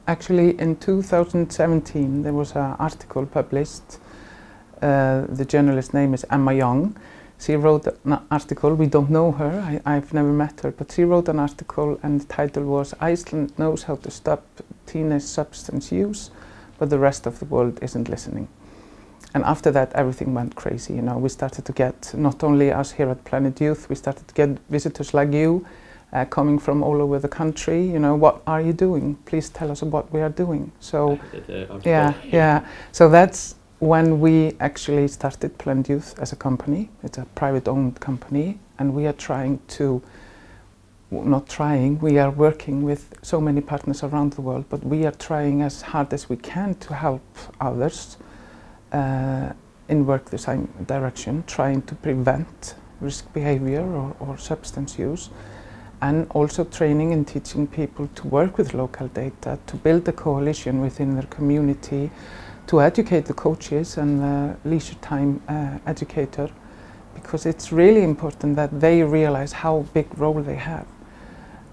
Actually, in 2017, there was an article published. The journalist's name is Emma Young. She wrote an article. We don't know her. I've never met her, but she wrote an article, and the title was "Iceland knows how to stop teenage substance use, but the rest of the world isn't listening." And after that, everything went crazy. You know, we started to get, not only us here at Planet Youth, we started to get visitors like you, coming from all over the country. You know, what are you doing? Please tell us what we are doing. So, yeah. So that's when we actually started Planet Youth as a company. It's a private-owned company, and we are trying to, not trying, we are working with so many partners around the world, but we are trying as hard as we can to help others in work the same direction, trying to prevent risk behavior or substance use, and also training and teaching people to work with local data, to build a coalition within their community, to educate the coaches and the leisure time educator, because it's really important that they realize how big role they have.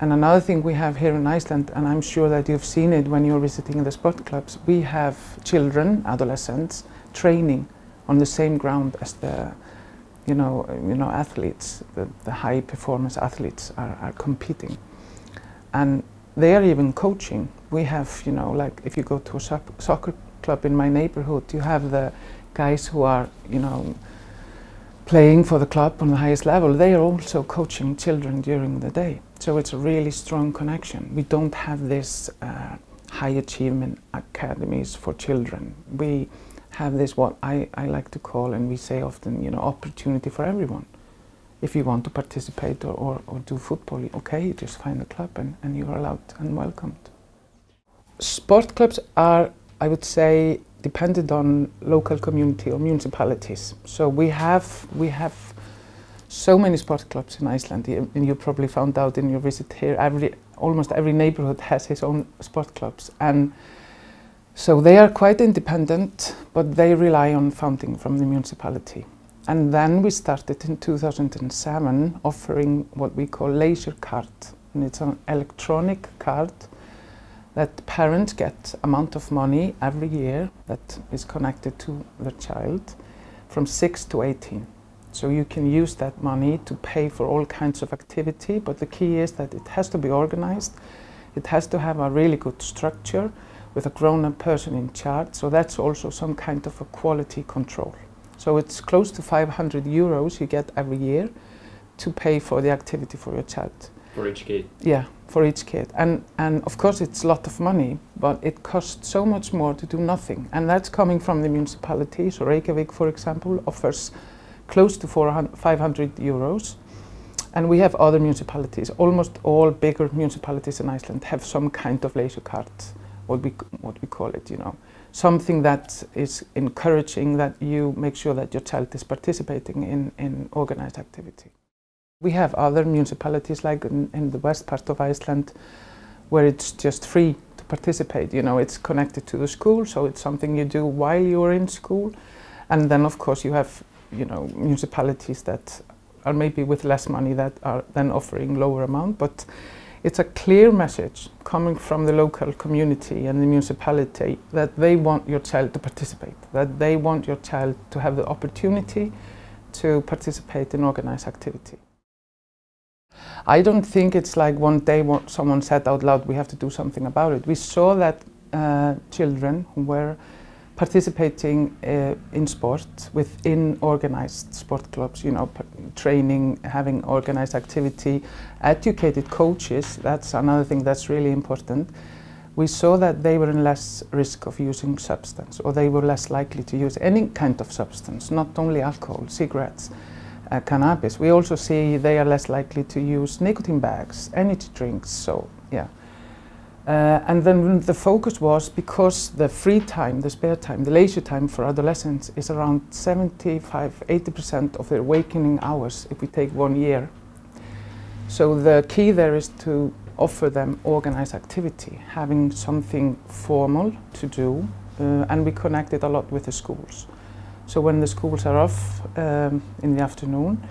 And another thing we have here in Iceland, and I'm sure that you've seen it when you're visiting the sport clubs, we have children, adolescents, training on the same ground as the athletes, the high performance athletes are competing. And they are even coaching. We have, you know, like if you go to a soccer club in my neighborhood, you have the guys who are, you know, playing for the club on the highest level. They are also coaching children during the day. So it's a really strong connection. We don't have this high achievement academies for children. We have this, what I like to call, and we say often, you know, opportunity for everyone. If you want to participate or do football, okay, just find a club and you are allowed and welcomed. Sport clubs are, I would say, dependent on local community or municipalities. So we have so many sport clubs in Iceland, and you probably found out in your visit here, almost every neighborhood has its own sport clubs. And so they are quite independent, but they rely on funding from the municipality. And then we started in 2007 offering what we call leisure card. And it's an electronic card that parents get amount of money every year that is connected to their child from 6 to 18. So you can use that money to pay for all kinds of activity, but the key is that it has to be organized. It has to have a really good structure with a grown-up person in charge. So that's also some kind of a quality control. So it's close to 500 euros you get every year to pay for the activity for your child. For each kid? Yeah, for each kid. And of course it's a lot of money, but it costs so much more to do nothing. And that's coming from the municipality. So Reykjavik, for example, offers close to 500 euros. And we have other municipalities. Almost all bigger municipalities in Iceland have some kind of leisure card, what we call it, you know. Something that is encouraging that you make sure that your child is participating in organized activity. We have other municipalities like in the west part of Iceland where it's just free to participate. You know, it's connected to the school, so it's something you do while you're in school. And then of course you have, you know, municipalities that are maybe with less money that are then offering lower amount, but it's a clear message coming from the local community and the municipality that they want your child to participate, that they want your child to have the opportunity to participate in organized activity. I don't think it's like one day someone said out loud, we have to do something about it. We saw that children who were participating in sport within organized sport clubs, you know, training, having organized activity, educated coaches, that's another thing that's really important. We saw that they were in less risk of using substance, or they were less likely to use any kind of substance, not only alcohol, cigarettes, cannabis. We also see they are less likely to use nicotine bags, energy drinks, so yeah. And then the focus was, because the free time, the spare time, the leisure time for adolescents is around 75–80% of their waking hours if we take 1 year. So the key there is to offer them organized activity, having something formal to do, and we connect it a lot with the schools. So when the schools are off in the afternoon,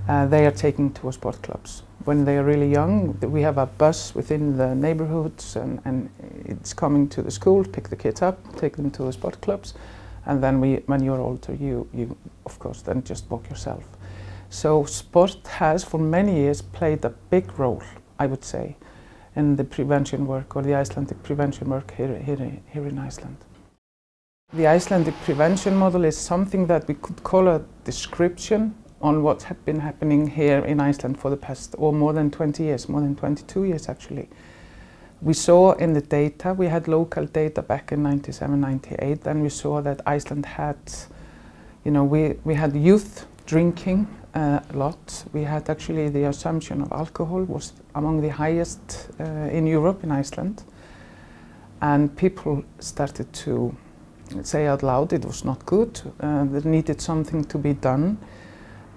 they are taken to sport clubs. When they are really young, we have a bus within the neighborhoods, and it's coming to the school, pick the kids up, take them to the sport clubs, and then when you're older, you of course then just walk yourself. So sport has for many years played a big role, I would say, in the prevention work, or the Icelandic prevention work here in Iceland. The Icelandic prevention model is something that we could call a description on what had been happening here in Iceland for the past, or more than 20 years, more than 22 years actually. We saw in the data, we had local data back in 97, 98, and we saw that Iceland had, we had youth drinking a lot. We had actually the assumption of alcohol was among the highest in Europe, in Iceland. And people started to say out loud it was not good, there needed something to be done.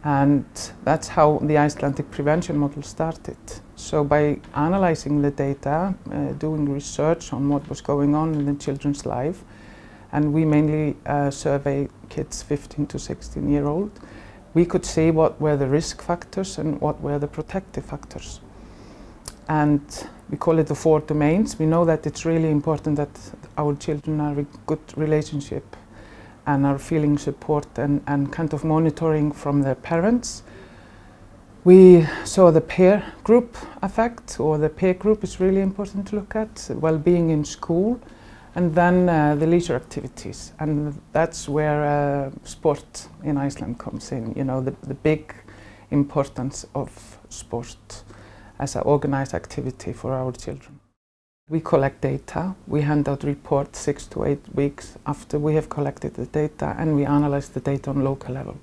And that's how the Icelandic prevention model started. So by analyzing the data, doing research on what was going on in the children's life, and we mainly survey kids 15 to 16-year-old, we could see what were the risk factors and what were the protective factors. And we call it the 4 domains. We know that it's really important that our children are in good relationship and are feeling support and kind of monitoring from their parents. We saw the peer group effect, or the peer group is really important to look at, well-being in school, and then the leisure activities. And that's where sport in Iceland comes in, the big importance of sport as an organized activity for our children. We collect data, we hand out reports 6 to 8 weeks after we have collected the data, and we analyze the data on local level.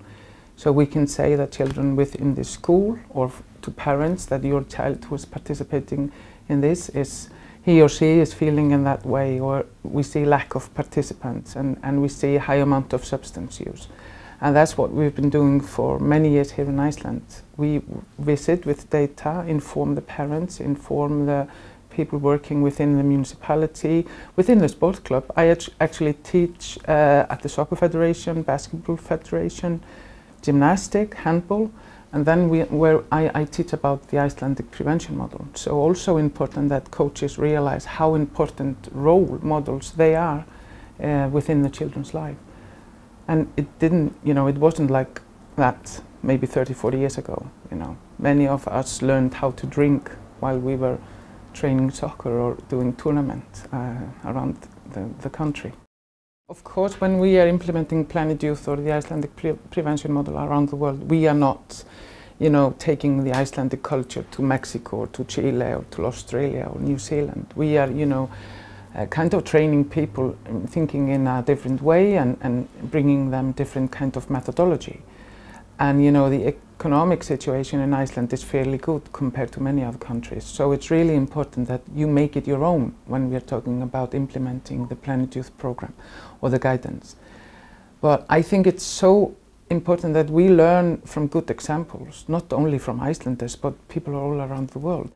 So we can say that children within the school, or to parents, that your child who is participating in this he or she is feeling in that way, or we see lack of participants, and we see a high amount of substance use. And that's what we've been doing for many years here in Iceland. We visit with data, inform the parents, inform the people working within the municipality, within the sport club. I actually teach at the soccer federation, basketball federation, gymnastic, handball, and then I teach about the Icelandic prevention model. So also important that coaches realize how important role models they are within the children's life. And it didn't, it wasn't like that maybe 30, 40 years ago, Many of us learned how to drink while we were training soccer or doing tournaments around the country. Of course, when we are implementing Planet Youth or the Icelandic prevention model around the world, we are not, taking the Icelandic culture to Mexico or to Chile or to Australia or New Zealand. We are, kind of training people thinking in a different way and bringing them different kind of methodology. And the economic situation in Iceland is fairly good compared to many other countries. So it's really important that you make it your own when we're talking about implementing the Planet Youth program or the guidance. But I think it's so important that we learn from good examples, not only from Icelanders, but people all around the world.